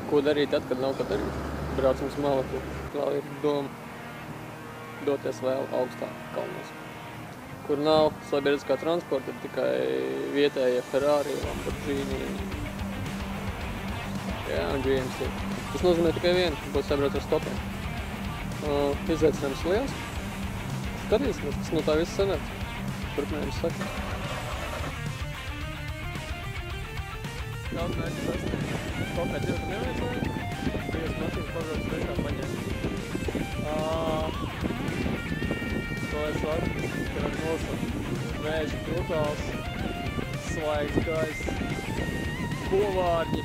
Ko darīt tad, kad nav ko darīt? Braucam uz Malaku. Vēl ir doma doties vēl augstāk kalnos, kur nav sabiedriskā transporta, tikai vietējie Ferrari, Lamborghini, un GMC. Tas nozīmē tikai vienu, būs jābrauc ar stopiem. Izaicinājums liels. Skatīsimies, kas no tā viss sanāks. Turpinājums saka. Kaut mēs sasniegt. Kopēt 2 nevajadzēja. 5 mašīnas pabrauc reizā paņēma. To es varu, ka ar nosaukt. Mēža piltāls, svaigs gaiss, kovārņi.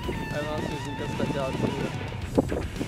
Ai, man nezinu, kas tā kāds ir.